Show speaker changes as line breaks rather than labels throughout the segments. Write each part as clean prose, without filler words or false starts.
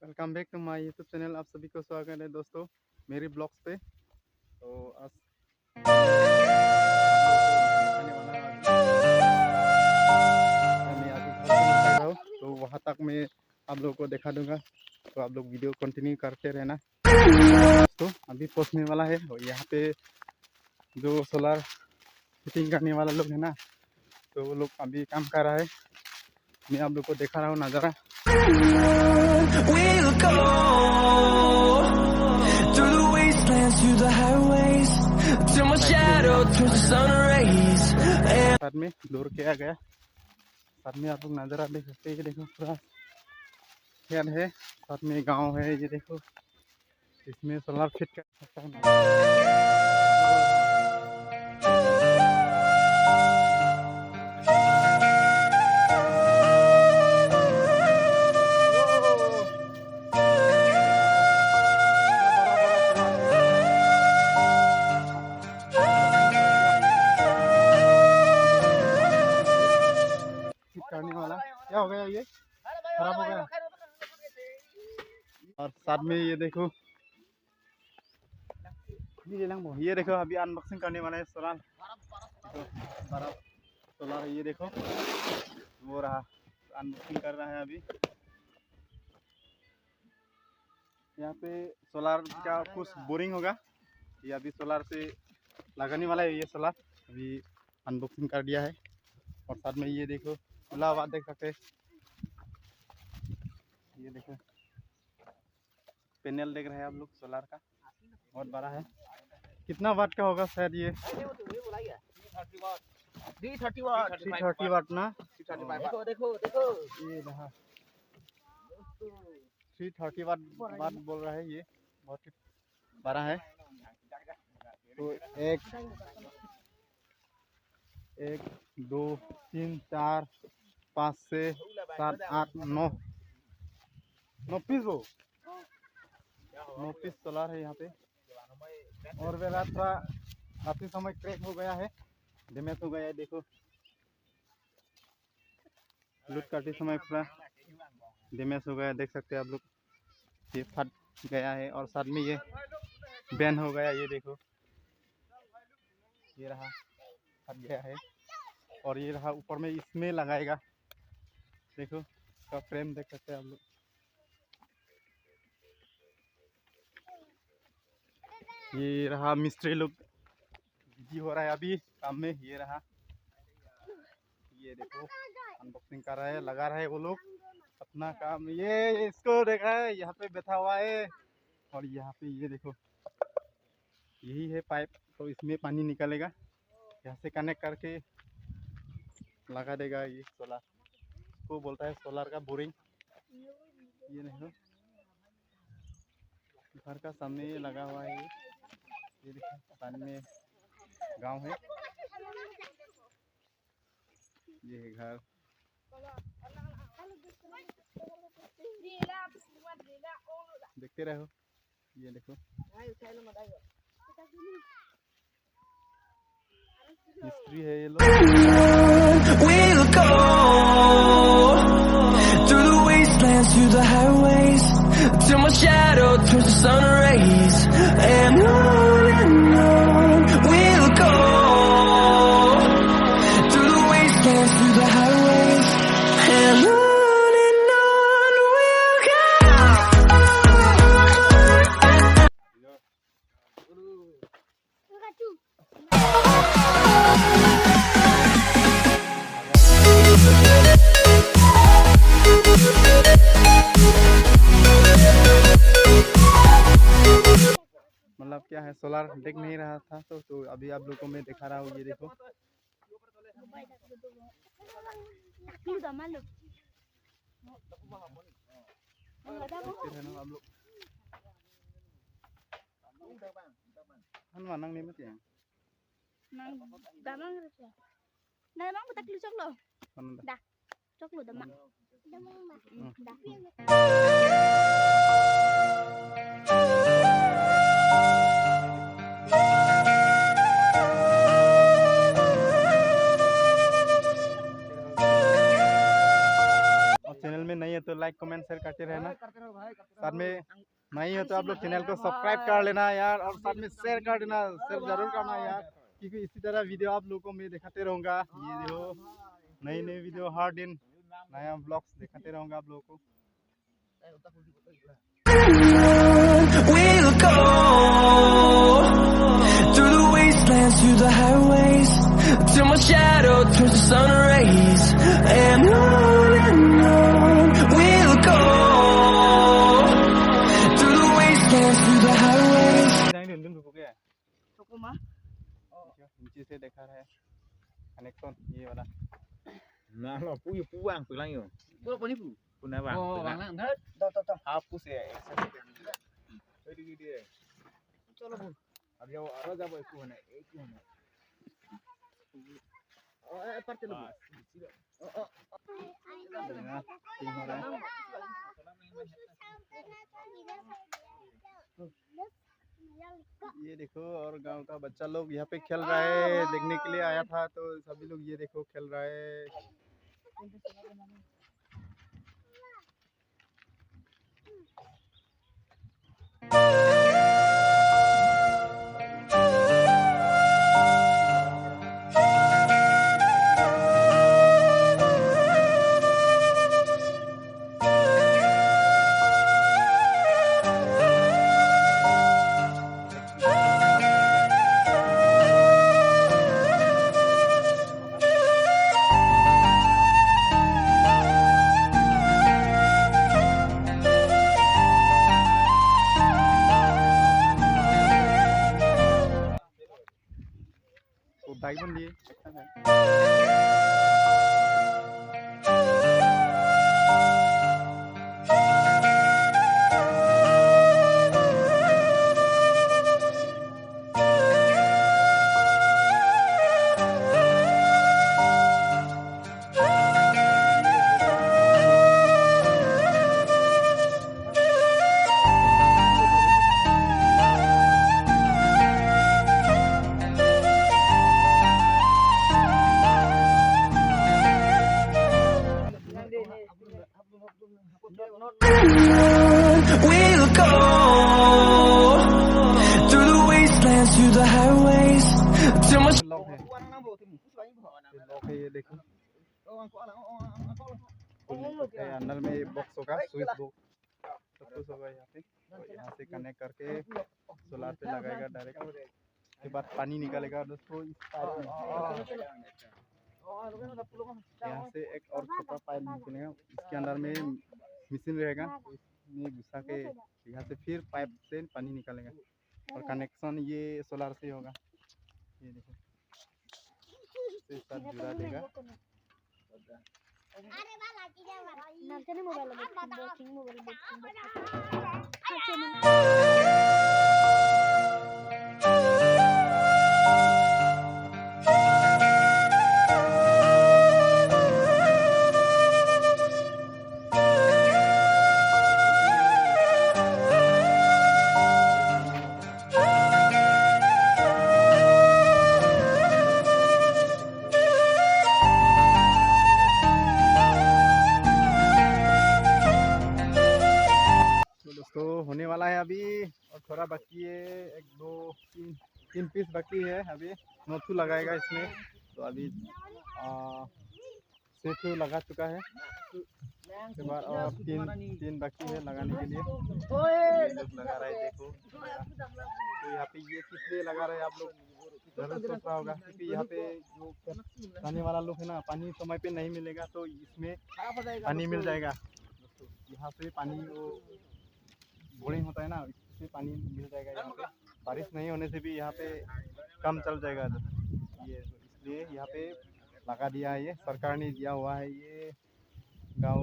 Welcome back to my YouTube channel. आप सभी को स्वागत है दोस्तों मेरे ब्लॉग्स पे। तो आज मैं अभी घर से निकल रहा हूँ, तो वहाँ तक मैं आप लोगों को दिखा दूंगा। तो आप लोग वीडियो कंटिन्यू करते रहना। तो अभी पहुँचने वाला है, और यहाँ पे जो सोलर फिटिंग करने वाला लोग है ना, तो वो लोग अभी काम कर रहा है। मैं आप लोग को दिखा रहा हूँ नज़ारा।
We'll go through the wastelands, through the highways, till my shadow turns to sun rays.
साथ में दूर किया गया, साथ में आप लोग नज़ारा देख सकते हैं। ये देखो पूरा खेत है, साथ में गांव है। ये देखो इसमें सोलर फिट कर सकता है। करने वाला क्या हो गया, ये खराब हो गया। और साथ में ये देखो, ये देखो अभी अनबॉक्सिंग करने वाला है सोलर। तो बड़ा सोलर ये देखो, वो रहा अनबॉक्सिंग कर रहा है अभी। यहाँ पे सोलर का कुछ बोरिंग होगा, ये अभी सोलर से लगाने वाला है। ये सोलर अभी अनबॉक्सिंग कर दिया है। और साथ में ये देखो खुला हुआ देख सकते हैं। ये देखो पैनल देख रहे हैं आप लोग सोलर का, बहुत बड़ा है। कितना वाट का होगा शायद ये? 330 वाट ना।
देखो देखो देखो
ये रहा 330 वाट बोल रहा है। ये बहुत ही बड़ा है। तो एक 2 3 4 5 6 7 8 9 पीस हो 9 पीस सोलर है यहाँ पे। और मेरा थोड़ा काफी समय क्रैक हो गया है, डैमेज हो गया है। देखो लूट करते समय पूरा डैमेज हो गया, देख सकते हैं आप लोग। ये फट गया है, और साथ में ये बैन हो गया। ये देखो ये रहा फट गया है। और ये रहा ऊपर में इसमें लगाएगा, देखो इसका फ्रेम देख सकते हैं आप लोग। ये रहा मिस्त्री लोग बिजी हो रहा है अभी काम में। ये रहा, ये देखो अनबॉक्सिंग कर रहा है, लगा रहा है वो लोग अपना काम। ये इसको देख रहा है, यहाँ पे बैठा हुआ है। और यहाँ पे ये देखो यही है पाइप, तो इसमें पानी निकलेगा, यहाँ से कनेक्ट करके लगा देगा। ये सोलर को बोलता है सोलर का बोरिंग। ये देखो घर का सामने ये लगा हुआ है। ये देखो सामने गांव है, ये है घर। देखते रहो, ये देखो मिस्त्री है ये लोग।
We'll go through the wastelands, through the highways, till my shadow turns to sun rays. And on we'll go through the wastelands, through the highways, and on we'll go.
मतलब क्या है, सोलर देख नहीं रहा था तो अभी आप लोगों को मैं दिखा रहा हूँ। ये देखो आप लोग nang ni mati yang
Nang damang rasa. Damang betak lu cok lo. Dah. Cok lo damang. Damang dah. और चैनल में नहीं है तो लाइक कमेंट
एंड शेयर करते रहना। साथ में नहीं हो तो आप लोग चैनल को सब्सक्राइब कर लेना यार, और साथ में शेयर कर देना, शेयर जरूर करना यार, क्योंकि इसी तरह वीडियो आप लोगों को मैं दिखाते रहूँगा। ये देखो नई नई वीडियो हर दिन नया ब्लॉग्स दिखाते रहूँगा आप लोगों को।
We'll go through the wastelands, through the highways, till my shadow turns to sun rays. And on we'll go through the wastelands, through the highways.
नीचे से देखा रहा है कनेक्शन ये वाला
Nah, lo puang pulang yo. Puna bang.
Oh, bang lang.
Hapus ya. Jadi dia. Chalo bu. Ada arah jabo itu mana? Itu mana? Oh, parte lo.
ये देखो, और गांव का बच्चा लोग यहाँ पे खेल रहा है, देखने के लिए आया था तो सभी लोग ये देखो खेल रहा है। तो डायमंड ये अच्छा है।
We'll go through the wastelands, through the highways, till my
lock है, लॉक है ये देखो। अंदर में ये बॉक्स होगा, स्विच बॉक्स सब कुछ होगा यहाँ पे। तो यहाँ से कनेक्ट करके सोलार पे लगाएगा डायरेक्ट, उसके बाद पानी निकालेगा दोस्तों इस पाइप में। यहाँ से एक और छोटा पाइप निकलेगा, इसके अंदर में मशीन रहेगा, इसमें घुसा के यहाँ से फिर पाइप से पानी निकालेगा, और कनेक्शन ये सोलार से होगा। ये देखो इससे साथ जुड़ा देगा। तो होने वाला है अभी, और थोड़ा बाकी है, एक दो तीन पीस बाकी है। अभी नोथू लगाएगा इसमें, तो अभी सेट लगा चुका है, उसके बाद और तीन बाकी है लगाने के लिए। लगा रहा है देखो। तो यहाँ पे ये किस लिए लगा रहे हैं आप लोग जरूर सोच रहा होगा, क्योंकि यहाँ पे जो पानी वाला लोग है ना, पानी समय पे नहीं मिलेगा तो इसमें पानी मिल जाएगा दोस्तों। यहाँ से पानी वो बोरिंग होता है ना, इससे पानी मिल जाएगा यहाँ पे। बारिश नहीं होने से भी यहाँ पे कम चल जाएगा ये, इसलिए यहाँ पे लगा दिया है। ये सरकार ने दिया हुआ है ये गांव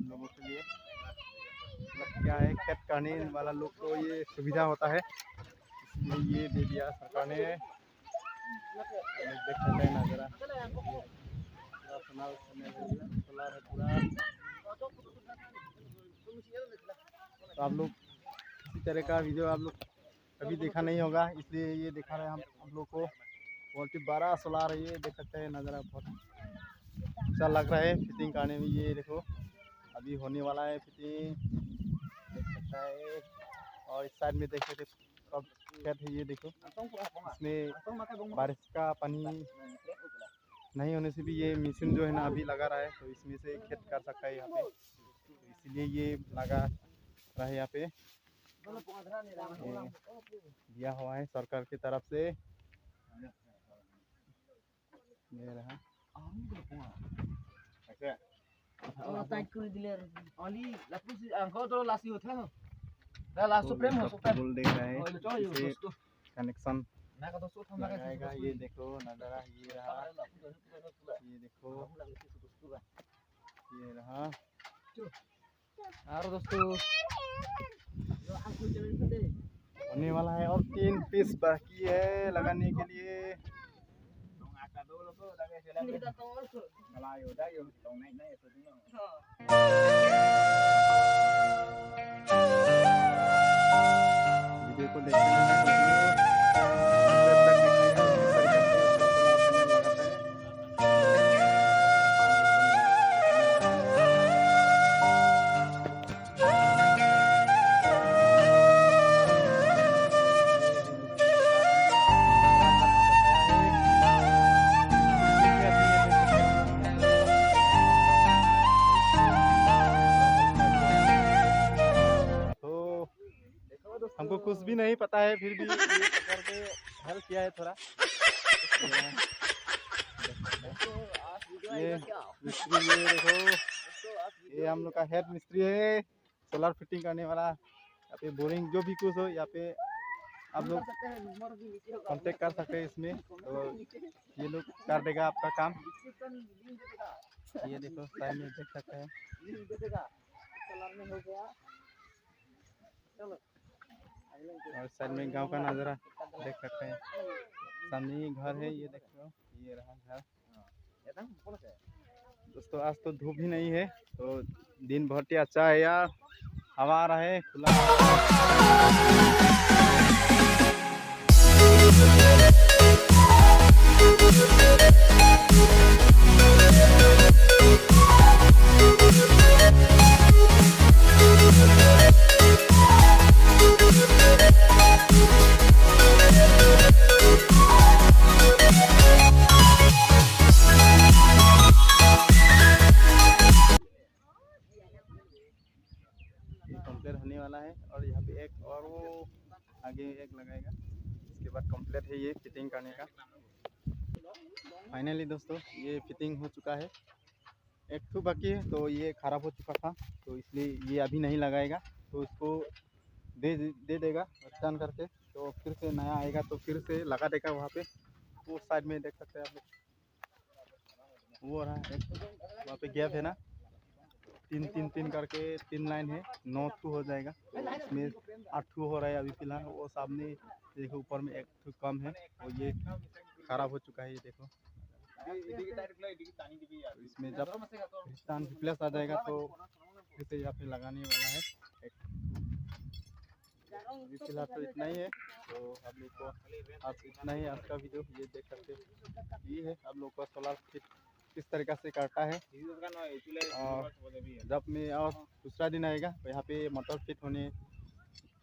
लोगों के लिए। मतलब क्या है, खेत करने वाला लोग को ये सुविधा होता है, इसलिए ये दे दिया सरकार ने। देख सकते हैं ना जरा, सोलर है पूरा। तो आप लोग इसी तरह का वीडियो आप लोग कभी देखा नहीं होगा, इसलिए ये दिखा रहे हैं हम लोग को। बहुत ही बड़ा सोलार है ये, देख सकते हैं नज़ारा बहुत अच्छा लग रहा है फिटिंग करने में। ये देखो अभी होने वाला है फिटिंग, देख सकता है। और इस साइड में देखे तो कब खेत है, ये देखो इसमें बारिश का पानी नहीं होने से भी ये मशीन जो है ना अभी लगा रहा है, तो इसमें से खेत कर सकता है यहाँ पे, तो इसलिए ये लगा रहा है यहाँ पे, दिया हुआ है सरकार की तरफ से। ये रहा बोल दे रहा है इसे कनेक्शन लगाएगा। ये देखो नजारा, ये रहा, ये देखो, ये रहा। और दोस्तों होने वाला है और 3 पीस बाकी है लगाने के लिए। वीडियो को देखने हमको कुछ भी नहीं पता है, फिर भी ये पकड़ के हेल्प किया है थोड़ा। ये मिस्त्री, ये देखो, ये हम लोग का हेड मिस्त्री है, सोलर फिटिंग करने वाला। यहाँ पे बोरिंग जो भी कुछ हो यहाँ पे आप लोग कांटेक्ट कर सकते हैं इसमें, तो ये लोग कर देगा आपका काम। ये देखो साइड में देख सकते हैं, और साइड में गांव का नज़ारा देख सकते हैं। सामने ही घर है, ये देखो, ये रहा घर। दोस्तों आज तो धूप ही नहीं है, तो दिन बहुत ही अच्छा है यार, हवा आ रहा है खुला। कंप्लीट होने वाला है, और यहाँ पे एक और वो आगे एक लगाएगा, इसके बाद कंप्लीट है ये फिटिंग करने का। फाइनली दोस्तों ये फिटिंग हो चुका है, एक तो बाकी है, तो ये ख़राब हो चुका था, तो इसलिए ये अभी नहीं लगाएगा, तो इसको दे देगा रिटर्न करके, तो फिर से नया आएगा तो फिर से लगा देगा वहाँ पे। वो साइड में देख सकते हैं आप लोग, वो रहा एक वहाँ पे गैप है ना, 3 करके 3 लाइन है, 9 ठू हो जाएगा, तो इसमें 8 ठू हो रहा है अभी फिलहाल। वो सामने देखो ऊपर में 1 ठू कम है, और ये ख़राब हो चुका है, ये देखो। तो इसमें जब रिटर्न रिप्लेस आ जाएगा तो फिर से यहाँ पे लगाने वाला है। अभी फिलहाल तो इतना ही है, तो आप लोग को आज इतना ही आज का वीडियो। ये देख सकते हैं, ये है आप लोग का सोलर फिट किस तरीक़ा से करता है। और जब मैं और दूसरा दिन आएगा तो यहाँ पे मोटर फिट होने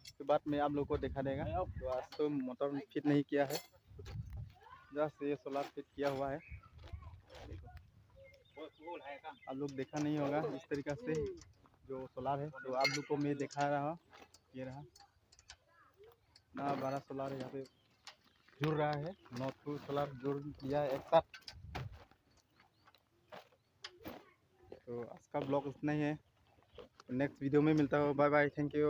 के बाद में आप लोग को दिखा देगा। तो आज तो मोटर फिट नहीं किया है, जस्ट ये सोलर फिट किया हुआ है। आप लोग देखा नहीं होगा इस तरीक़ा से जो सोलर है, तो आप लोग को मैं दिखा रहा हूँ। ये रहा ना, 12 सोलर यहाँ पे जुड़ रहा है, 9 सोलर जुड़ दिया है एक साथ। तो आज का ब्लॉग इतना ही है, नेक्स्ट वीडियो में मिलता हो। Bye bye, thank you.